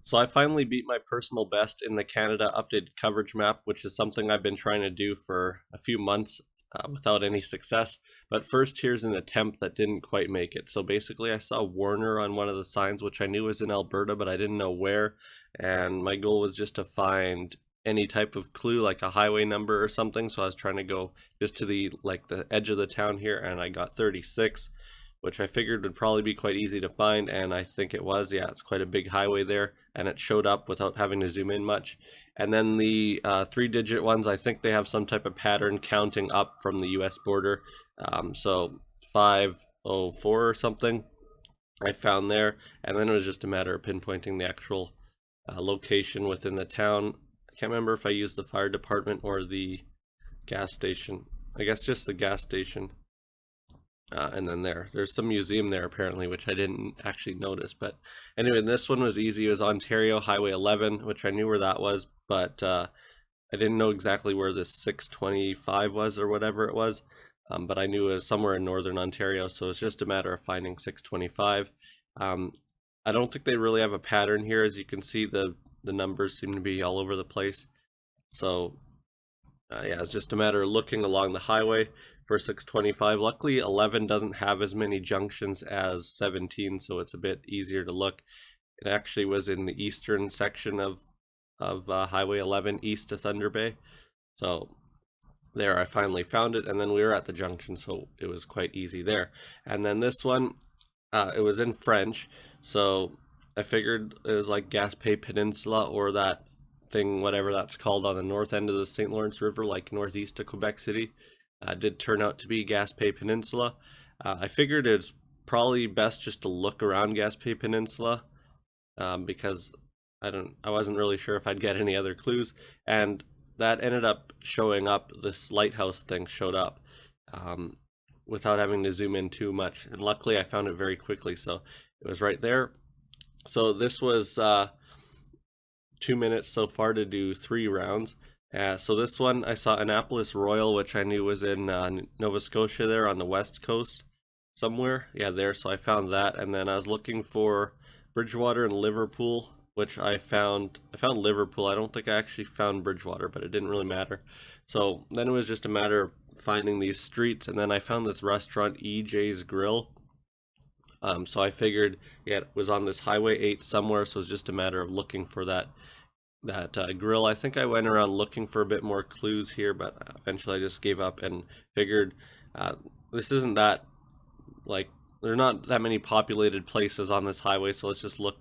So I finally beat my personal best in the Canada updated coverage map, which is something I've been trying to do for a few months without any success. But first, here's an attempt that didn't quite make it. So basically, I saw Warner on one of the signs, which I knew was in Alberta, but I didn't know where. And my goal was just to find any type of clue, like a highway number or something. So I was trying to go just to the edge of the town here, and I got 36, which I figured would probably be quite easy to find, and I think it was. Yeah, it's quite a big highway there, and it showed up without having to zoom in much. And then the three-digit ones, I think they have some type of pattern counting up from the US border. So 504 or something I found there, and then it was just a matter of pinpointing the actual location within the town. I can't remember if I used the fire department or the gas station. I guess just the gas station. And then there's some museum there apparently, which I didn't actually notice. But anyway, this one was easy. It was Ontario Highway 11, which I knew where that was, but I didn't know exactly where this 625 was or whatever it was. But I knew it was somewhere in northern Ontario, so it's just a matter of finding 625. I don't think they really have a pattern here. As you can see, the numbers seem to be all over the place. So yeah, it's just a matter of looking along the highway for 625. Luckily, 11 doesn't have as many junctions as 17, so it's a bit easier to look. It actually was in the eastern section of Highway 11 east of Thunder Bay. So there I finally found it, and then we were at the junction, so it was quite easy there. And then this one, it was in French, so I figured it was like Gaspé Peninsula or that thing, whatever that's called, on the north end of the St. Lawrence River, like northeast of Quebec City. Did turn out to be Gaspé Peninsula. I figured it's probably best just to look around Gaspé Peninsula because I wasn't really sure if I'd get any other clues, and that ended up showing up. This lighthouse thing showed up without having to zoom in too much, and luckily I found it very quickly, so it was right there. So this was 2 minutes so far to do 3 rounds. So this one I saw Annapolis Royal, which I knew was in Nova Scotia there on the west coast somewhere. Yeah, there. So I found that, and then I was looking for Bridgewater and Liverpool, which I found. I found Liverpool. I don't think I actually found Bridgewater, but it didn't really matter. So then it was just a matter of finding these streets, and then I found this restaurant, EJ's Grill. So I figured, yeah, it was on this Highway 8 somewhere, so it's just a matter of looking for that grill. I think I went around looking for a bit more clues here, but eventually I just gave up and figured this isn't that, like, there are not that many populated places on this highway, so let's just look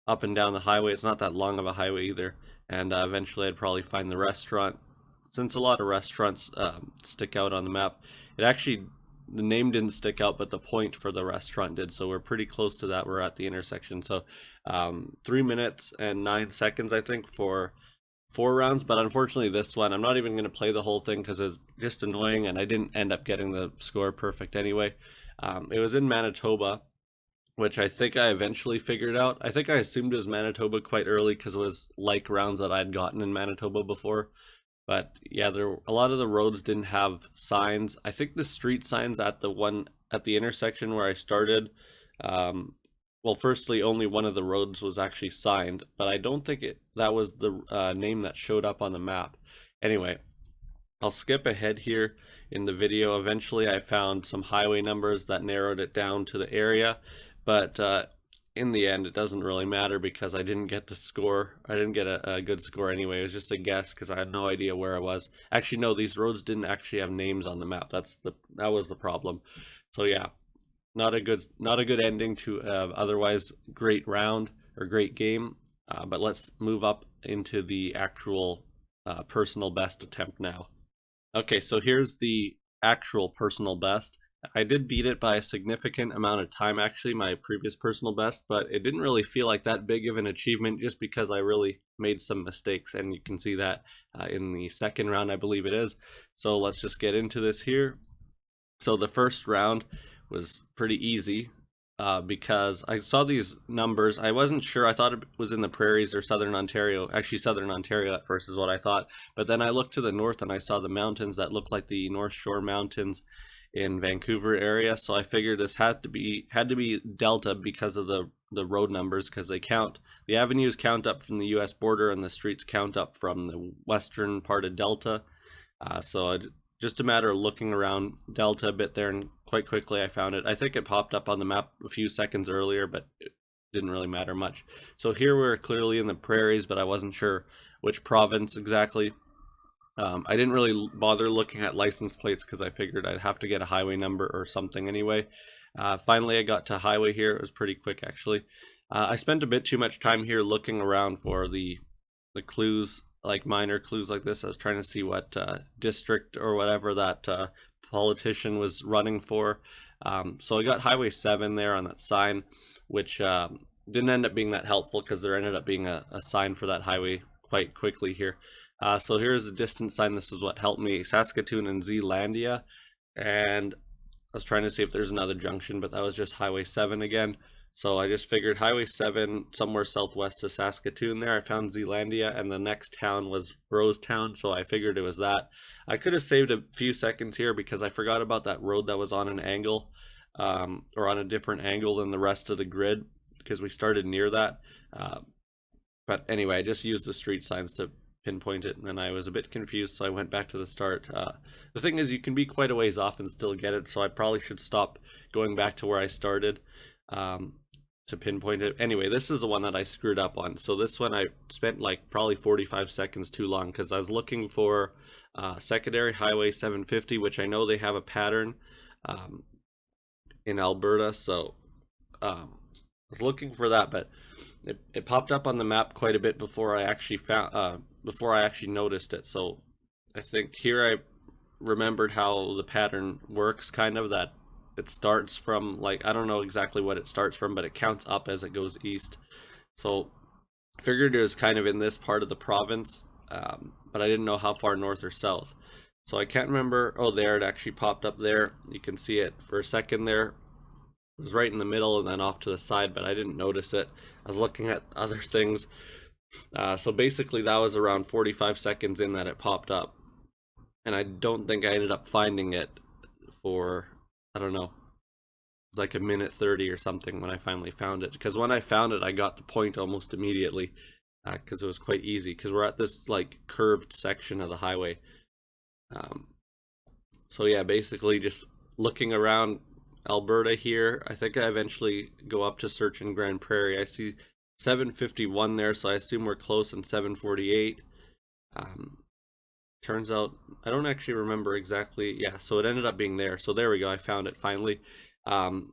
up and down the highway. It's not that long of a highway either, and eventually I'd probably find the restaurant. Since a lot of restaurants stick out on the map, the name didn't stick out, but the point for the restaurant did, so we're pretty close to that. We're at the intersection. So 3 minutes and 9 seconds, I think, for 4 rounds. But unfortunately, this one, I'm not even going to play the whole thing because it was just annoying, and I didn't end up getting the score perfect anyway. It was in Manitoba, which I think I eventually figured out. I think I assumed it was Manitoba quite early because it was like rounds that I'd gotten in Manitoba before. But yeah, a lot of the roads didn't have signs. I think the street signs at the intersection where I started, well, firstly, only one of the roads was actually signed, but I don't think that was the name that showed up on the map. Anyway, I'll skip ahead here in the video. Eventually, I found some highway numbers that narrowed it down to the area, but in the end, it doesn't really matter because I didn't get the score. I didn't get a good score anyway. It was just a guess because I had no idea where I was. Actually, no, these roads didn't actually have names on the map. That was the problem. So yeah, not a good ending to otherwise great round or great game. But let's move up into the actual personal best attempt now. Okay, so here's the actual personal best. I did beat it by a significant amount of time, actually, my previous personal best, but it didn't really feel like that big of an achievement just because I really made some mistakes, and you can see that in the second round, I believe it is. So let's just get into this here. So the first round was pretty easy because I saw these numbers. I wasn't sure. I thought it was in the prairies or southern Ontario. Actually, southern Ontario at first is what I thought. But then I looked to the north and I saw the mountains that looked like the North Shore Mountains. in Vancouver area, so I figured this had to be Delta because of the road numbers, because the avenues count up from the U.S. border and the streets count up from the western part of Delta. Just a matter of looking around Delta a bit there, and quite quickly I found it. I think it popped up on the map a few seconds earlier, but it didn't really matter much. So here we're clearly in the prairies, but I wasn't sure which province exactly. I didn't really bother looking at license plates because I figured I'd have to get a highway number or something anyway. Finally, I got to highway here. It was pretty quick, actually. I spent a bit too much time here looking around for the clues, like minor clues like this. I was trying to see what district or whatever that politician was running for. So I got Highway 7 there on that sign, which didn't end up being that helpful because there ended up being a sign for that highway quite quickly here. So here's the distance sign. This is what helped me, Saskatoon and Zealandia. And I was trying to see if there's another junction, but that was just Highway 7 again. So I just figured Highway 7 somewhere southwest of Saskatoon there. I found Zealandia, and the next town was Rosetown, so I figured it was that. I could have saved a few seconds here because I forgot about that road that was on an angle, or on a different angle than the rest of the grid, because we started near that. But anyway, I just used the street signs to pinpoint it, and then I was a bit confused, so I went back to the start. The thing is, you can be quite a ways off and still get it, so I probably should stop going back to where I started to pinpoint it. Anyway, this is the one that I screwed up on. So this one I spent like probably 45 seconds too long because I was looking for secondary highway 750, which I know they have a pattern in Alberta, so I was looking for that, but it popped up on the map quite a bit before I actually noticed it. So I think here I remembered how the pattern works, kind of, that it starts from, like, I don't know exactly what it starts from, but it counts up as it goes east. So I figured it was kind of in this part of the province, but I didn't know how far north or south. So I can't remember. Oh, there, it actually popped up there. You can see it for a second there. It was right in the middle and then off to the side, but I didn't notice it. I was looking at other things. So basically that was around 45 seconds in that it popped up. And I don't think I ended up finding it for, I don't know, it was like a minute 30 or something when I finally found it. Because when I found it, I got the point almost immediately, because it was quite easy, because we're at this like curved section of the highway. So yeah, basically just looking around Alberta here. I think I eventually go up to search in Grand Prairie. I see 751 there, so I assume we're close in 748. Turns out I don't actually remember exactly. Yeah, so it ended up being there. So there we go. I found it finally. And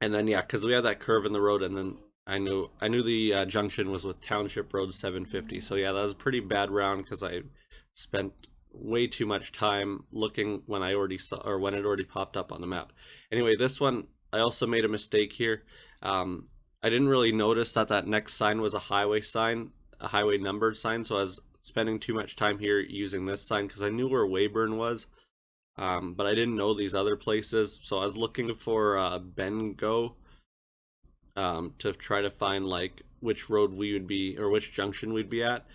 then yeah, because we had that curve in the road, and then I knew the junction was with Township Road 750. So yeah, that was a pretty bad round because I spent way too much time looking when I already saw, or when it already popped up on the map. Anyway, this one I also made a mistake here. I didn't really notice that next sign was a highway sign, a highway numbered sign, so I was spending too much time here using this sign because I knew where Weyburn was, but I didn't know these other places. So I was looking for Bengo to try to find like which road we would be, or which junction we'd be at,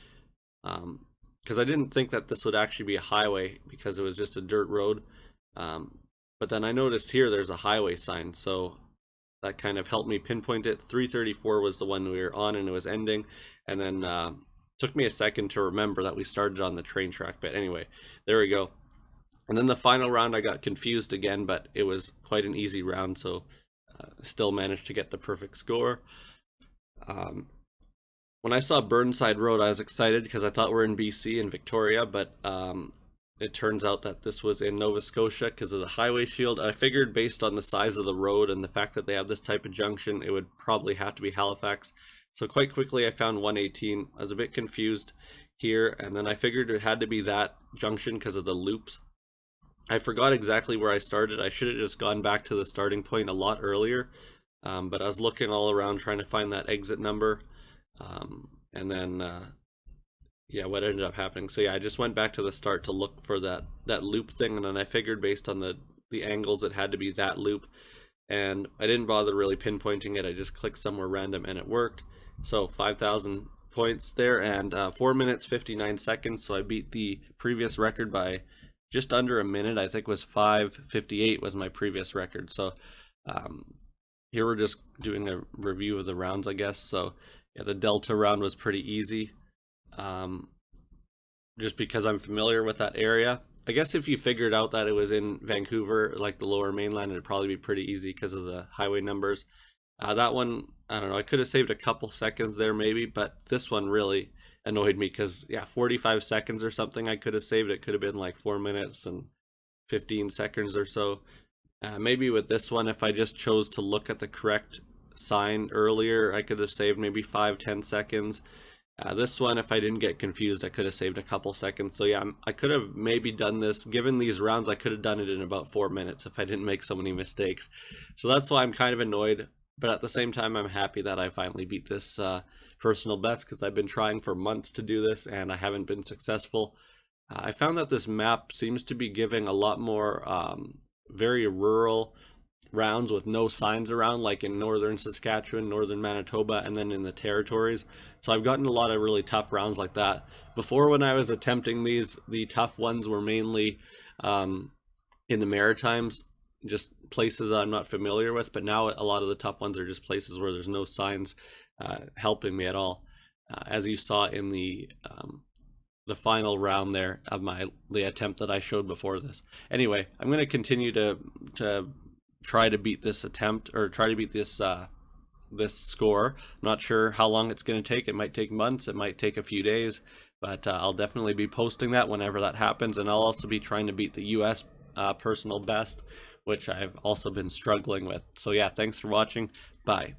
because I didn't think that this would actually be a highway because it was just a dirt road. But then I noticed here there's a highway sign, so that kind of helped me pinpoint it. 334 was the one we were on, and it was ending, and then took me a second to remember that we started on the train track. But anyway, there we go. And then the final round I got confused again, but it was quite an easy round, so still managed to get the perfect score. When I saw Burnside Road, I was excited because I thought we're in BC in Victoria, but it turns out that this was in Nova Scotia because of the highway shield. I figured based on the size of the road and the fact that they have this type of junction, it would probably have to be Halifax. So quite quickly I found 118. I was a bit confused here, and then I figured it had to be that junction because of the loops. I forgot exactly where I started. I should have just gone back to the starting point a lot earlier, but I was looking all around trying to find that exit number, and then yeah, what ended up happening. So yeah, I just went back to the start to look for that loop thing, and then I figured based on the angles it had to be that loop, and I didn't bother really pinpointing it. I just clicked somewhere random and it worked. So 5,000 points there, and 4 minutes 59 seconds, so I beat the previous record by just under a minute. I think was 5:58 was my previous record. So here we're just doing a review of the rounds, I guess. So yeah, the Delta round was pretty easy, just because I'm familiar with that area. I guess if you figured out that it was in Vancouver, like the Lower Mainland, it'd probably be pretty easy because of the highway numbers. That one, I don't know, I could have saved a couple seconds there maybe, but this one really annoyed me because, yeah, 45 seconds or something I could have saved. It could have been like 4 minutes and 15 seconds or so. Maybe with this one, if I just chose to look at the correct sign earlier, I could have saved maybe 5-10 seconds. This one, if I didn't get confused, I could have saved a couple seconds. So yeah, I could have maybe done this, given these rounds, I could have done it in about 4 minutes if I didn't make so many mistakes. So that's why I'm kind of annoyed, but at the same time, I'm happy that I finally beat this personal best, because I've been trying for months to do this and I haven't been successful. I found that this map seems to be giving a lot more very rural rounds with no signs around, like in northern Saskatchewan, northern Manitoba, and then in the territories. So I've gotten a lot of really tough rounds like that. Before, when I was attempting these, the tough ones were mainly in the Maritimes, just places I'm not familiar with, but now a lot of the tough ones are just places where there's no signs helping me at all. As you saw in the final round there of the attempt that I showed before this. Anyway, I'm going to continue to try to beat this attempt, or try to beat this this score. I'm not sure how long it's going to take. It might take months, it might take a few days, but I'll definitely be posting that whenever that happens. And I'll also be trying to beat the US personal best, which I've also been struggling with. So yeah, thanks for watching. Bye.